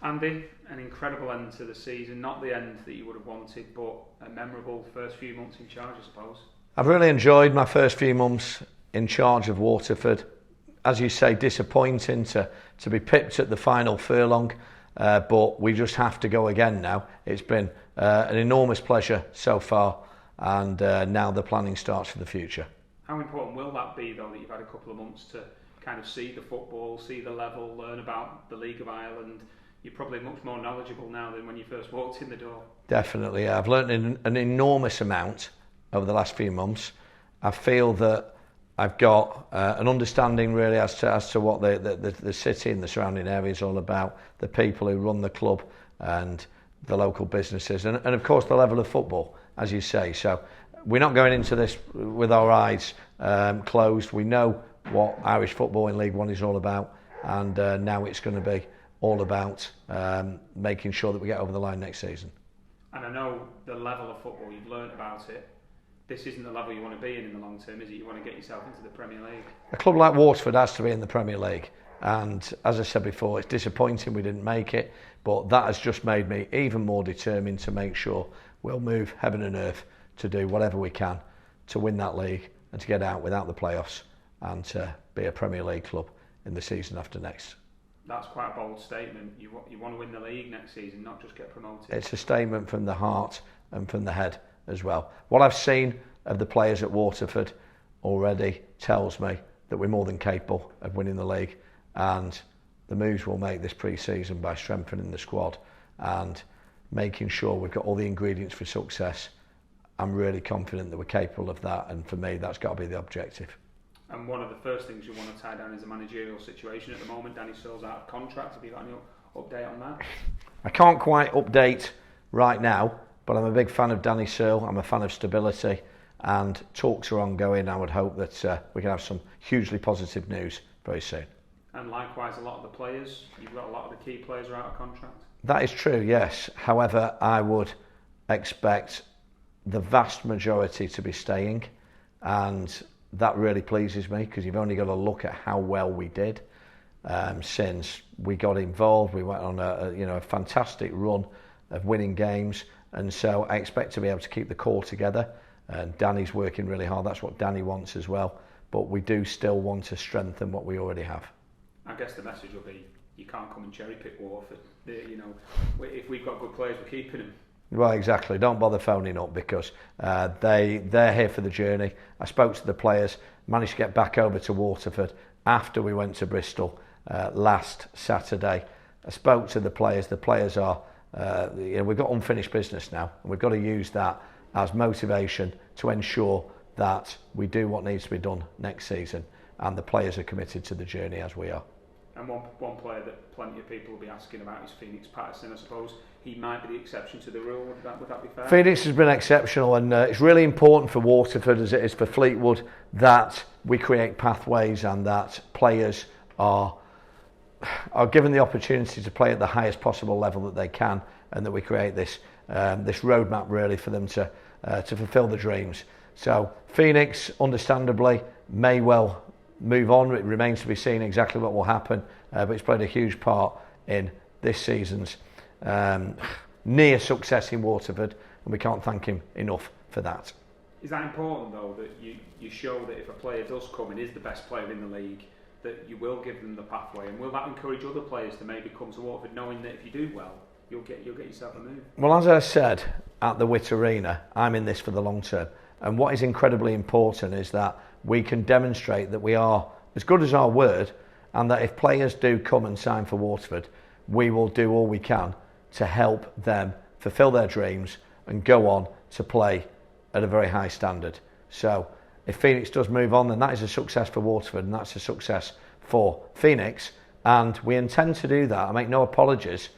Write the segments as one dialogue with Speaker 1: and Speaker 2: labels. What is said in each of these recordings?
Speaker 1: Andy, an incredible end to the season. Not the end that you would have wanted, but a memorable first few months in charge, I suppose.
Speaker 2: I've really enjoyed my first few months in charge of Waterford. As you say, disappointing to be pipped at the final furlong, but we just have to go again now. It's been an enormous pleasure so far, and now the planning starts for the future.
Speaker 1: How important will that be, though, that you've had a couple of months to kind of see the football, see the level, learn about the League of Ireland? You're probably much more knowledgeable now than when you first walked in the door.
Speaker 2: Definitely, yeah. I've learned an enormous amount over the last few months. I feel that I've got an understanding really as to what the city and the surrounding area is all about, the people who run the club and the local businesses, and of course the level of football, as you say. So we're not going into this with our eyes closed. We know what Irish football in League One is all about, and now it's going to be all about making sure that we get over the line next season.
Speaker 1: And I know the level of football, you've learnt about it. This isn't the level you want to be in the long term, is it? You want to get yourself into the Premier League.
Speaker 2: A club like Waterford has to be in the Premier League, and as I said before, it's disappointing we didn't make it, but that has just made me even more determined to make sure we'll move heaven and earth to do whatever we can to win that league and to get out without the playoffs and to be a Premier League club in the season after next.
Speaker 1: That's quite a bold statement. You want to win the league next season, not just get promoted.
Speaker 2: It's a statement from the heart and from the head as well. What I've seen of the players at Waterford already tells me that we're more than capable of winning the league, and the moves we'll make this pre-season by strengthening the squad and making sure we've got all the ingredients for success. I'm really confident that we're capable of that, and for me that's got to be the objective.
Speaker 1: And one of the first things you want to tie down is the managerial situation at the moment. Danny Searle's out of contract. Have you got any update on that?
Speaker 2: I can't quite update right now, but I'm a big fan of Danny Searle. I'm a fan of stability, and talks are ongoing. I would hope that we can have some hugely positive news very soon.
Speaker 1: And likewise, a lot of the players, you've got a lot of the key players are out of contract.
Speaker 2: That is true, yes. However, I would expect the vast majority to be staying, and that really pleases me, because you've only got to look at how well we did since we got involved. We went on a fantastic run of winning games, and so I expect to be able to keep the core together. And Danny's working really hard. That's what Danny wants as well. But we do still want to strengthen what we already have.
Speaker 1: I guess the message will be, you can't come and cherry pick Waterford. If we've got good players, we're keeping them. Well,
Speaker 2: exactly. Don't bother phoning up, because they're here for the journey. I spoke to the players, managed to get back over to Waterford after we went to Bristol last Saturday. I spoke to the players. The players are, we've got unfinished business now, and we've got to use that as motivation to ensure that we do what needs to be done next season, and the players are committed to the journey as we are.
Speaker 1: And one player that plenty of people will be asking about is Phoenix Patterson. I suppose he might be the exception to the rule. Would that be fair?
Speaker 2: Phoenix has been exceptional, and it's really important for Waterford, as it is for Fleetwood, that we create pathways and that players are given the opportunity to play at the highest possible level that they can, and that we create this roadmap really for them to fulfil the dreams. So Phoenix, understandably, may well move on. It remains to be seen exactly what will happen, but it's played a huge part in this season's near success in Waterford, and we can't thank him enough for that.
Speaker 1: Is that important, though, that you show that if a player does come and is the best player in the league, that you will give them the pathway, and will that encourage other players to maybe come to Waterford, knowing that if you do well, you'll get yourself a move?
Speaker 2: Well, as I said at the Witt Arena, I'm in this for the long term, and what is incredibly important is that we can demonstrate that we are as good as our word, and that if players do come and sign for Waterford, we will do all we can to help them fulfil their dreams and go on to play at a very high standard. So if Phoenix does move on, then that is a success for Waterford, and that's a success for Phoenix, and we intend to do that. I make no apologies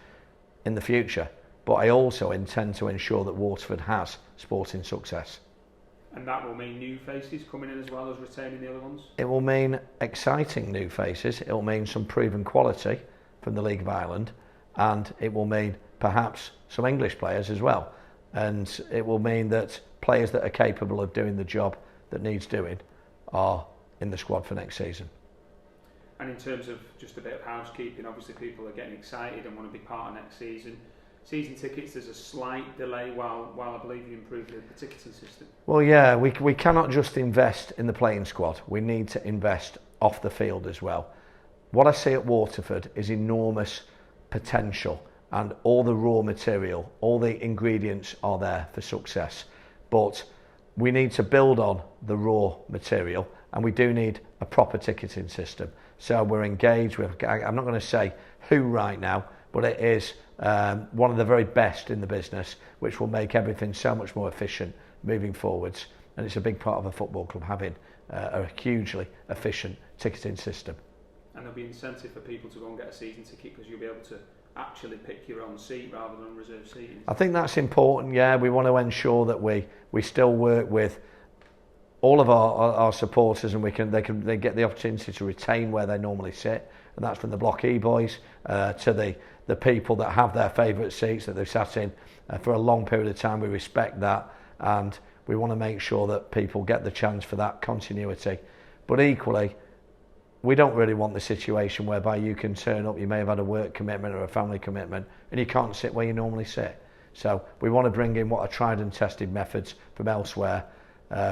Speaker 2: in the future, but I also intend to ensure that Waterford has sporting success.
Speaker 1: And that will mean new faces coming in as well as retaining the other ones?
Speaker 2: It will mean exciting new faces. It will mean some proven quality from the League of Ireland, and it will mean perhaps some English players as well. And it will mean that players that are capable of doing the job that needs doing are in the squad for next season.
Speaker 1: And in terms of just a bit of housekeeping, obviously people are getting excited and want to be part of next season. Season tickets, there's a slight delay while I believe you improve the ticketing system.
Speaker 2: Well, yeah, we cannot just invest in the playing squad. We need to invest off the field as well. What I see at Waterford is enormous potential, and all the raw material, all the ingredients are there for success. But we need to build on the raw material, and we do need a proper ticketing system. So we're engaged with, I'm not going to say who right now, but it is one of the very best in the business, which will make everything so much more efficient moving forwards. And it's a big part of a football club having a hugely efficient ticketing system.
Speaker 1: And there'll be incentive for people to go and get a season ticket because you'll be able to actually pick your own seat rather than reserved seating. I
Speaker 2: think that's important, yeah. We want to ensure that we still work with all of our supporters, and they get the opportunity to retain where they normally sit, and that's from the Block E boys to the people that have their favourite seats that they've sat in for a long period of time. We respect that, and we want to make sure that people get the chance for that continuity. But equally, we don't really want the situation whereby you can turn up, you may have had a work commitment or a family commitment, and you can't sit where you normally sit. So we want to bring in what are tried and tested methods from elsewhere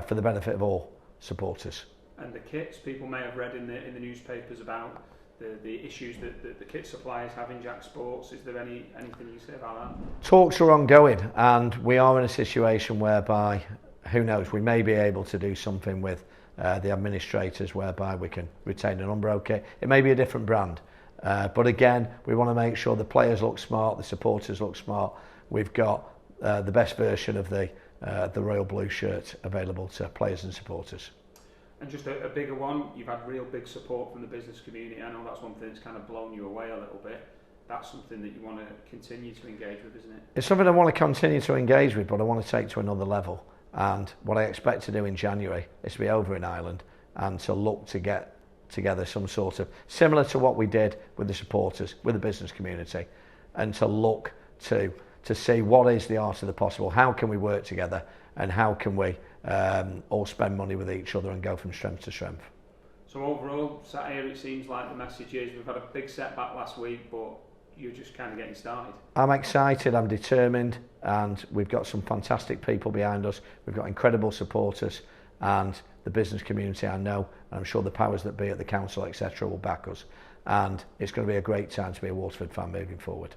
Speaker 2: for the benefit of all supporters.
Speaker 1: And the kits, people may have read in the newspapers about the issues that the kit suppliers have in Jack Sports. Is there anything you say about that?
Speaker 2: Talks are ongoing, and we are in a situation whereby, who knows, we may be able to do something with the administrators whereby we can retain an Umbro kit. It may be a different brand, but again, we want to make sure the players look smart, the supporters look smart. We've got the best version of the Royal Blue shirt available to players and supporters.
Speaker 1: And just a bigger one, you've had real big support from the business community. I know that's one thing that's kind of blown you away a little bit. That's something that you want to continue to engage with, isn't it?
Speaker 2: It's something I want to continue to engage with, but I want to take to another level. And what I expect to do in January is to be over in Ireland and to look to get together some sort of, similar to what we did with the supporters, with the business community, and to look to see what is the art of the possible, how can we work together, and how can we all spend money with each other and go from strength to strength.
Speaker 1: So overall, sat here, it seems like the message is we've had a big setback last week, but you're just kind of getting started. I'm
Speaker 2: excited, I'm determined, and we've got some fantastic people behind us. We've got incredible supporters, and the business community, I know, and I'm sure the powers that be at the council, etc., will back us. And it's going to be a great time to be a Waterford fan moving forward.